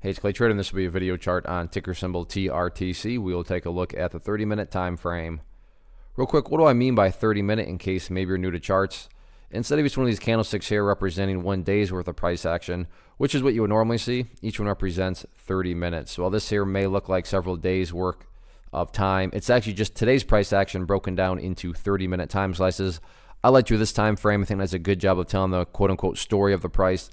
Hey, it's Clay Trader, and this will be a video chart on ticker symbol TRTC. We will take a look at the 30-minute time frame. Real quick, what do I mean by 30-minute in case maybe you're new to charts? Instead of each one of these candlesticks here representing 1 day's worth of price action, which is what you would normally see, each one represents 30 minutes. So while this here may look like several days' work of time, it's actually just today's price action broken down into 30-minute time slices. I like to do this time frame. I think that's a good job of telling the quote-unquote story of the price.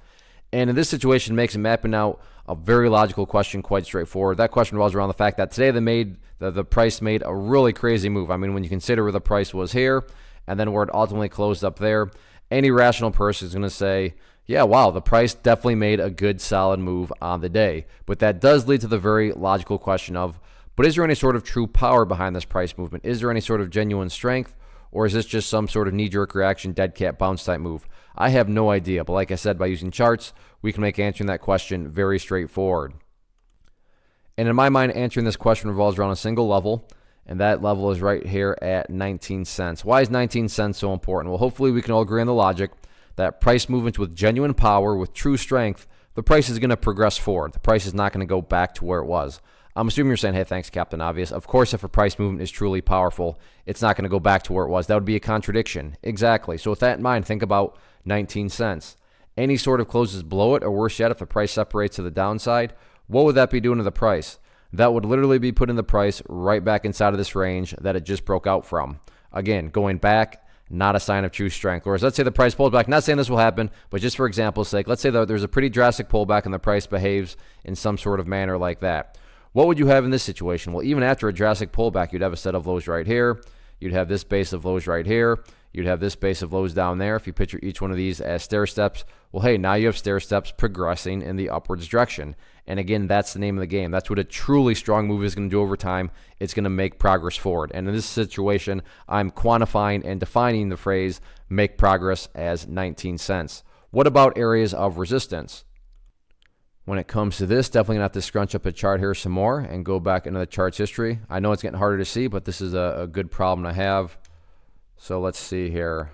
And in this situation, makes mapping out a very logical question quite straightforward. That question revolves around the fact that today the price made a really crazy move. I mean, when you consider where the price was here and then where it ultimately closed up there, any rational person is going to say, yeah, wow, the price definitely made a good solid move on the day. But that does lead to the very logical question of, but is there any sort of true power behind this price movement? Is there any sort of genuine strength? Or is this just some sort of knee-jerk reaction, dead cat bounce type move? I have no idea, but like I said, by using charts, we can make answering that question very straightforward. And in my mind, answering this question revolves around a single level, and that level is right here at 19 cents. Why is 19 cents so important? Well, hopefully we can all agree on the logic that price movements with genuine power, with true strength, the price is going to progress forward. The price is not going to go back to where it was. I'm assuming you're saying, hey, thanks, Captain Obvious. Of course, if a price movement is truly powerful, it's not going to go back to where it was. That would be a contradiction. Exactly. So with that in mind, think about 19 cents. Any sort of closes below it, or worse yet, if the price separates to the downside, what would that be doing to the price? That would literally be putting the price right back inside of this range that it just broke out from. Again, going back, not a sign of true strength. Whereas let's say the price pulls back, not saying this will happen, but just for example's sake, let's say that there's a pretty drastic pullback and the price behaves in some sort of manner like that. What would you have in this situation? Well, even after a drastic pullback, you'd have a set of lows right here. You'd have this base of lows right here. You'd have this base of lows down there. If you picture each one of these as stair steps, well, hey, now you have stair steps progressing in the upwards direction. And again, that's the name of the game. That's what a truly strong move is going to do over time. It's going to make progress forward. And in this situation, I'm quantifying and defining the phrase make progress as 19 cents. What about areas of resistance? When it comes to this, definitely going to have to scrunch up a chart here some more and go back into the chart's history. I know it's getting harder to see, but this is a good problem to have. So let's see here.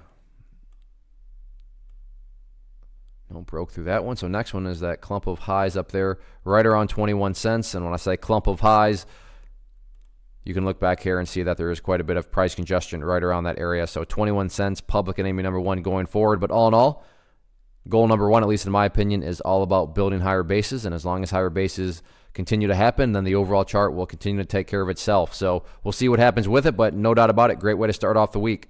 No, broke through that one. So next one is that clump of highs up there, right around 21 cents. And when I say clump of highs, you can look back here and see that there is quite a bit of price congestion right around that area. So 21 cents, public enemy number one going forward. But all in all, goal number one, at least in my opinion, is all about building higher bases. And as long as higher bases continue to happen, then the overall chart will continue to take care of itself. So we'll see what happens with it, but no doubt about it, great way to start off the week.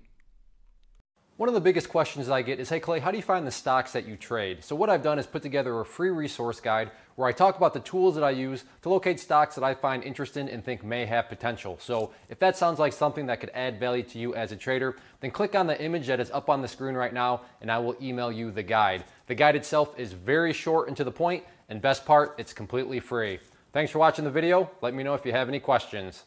One of the biggest questions I get is, hey Clay, how do you find the stocks that you trade? So what I've done is put together a free resource guide where I talk about the tools that I use to locate stocks that I find interesting and think may have potential. So if that sounds like something that could add value to you as a trader, then click on the image that is up on the screen right now and I will email you the guide. The guide itself is very short and to the point, and best part, it's completely free. Thanks for watching the video. Let me know if you have any questions.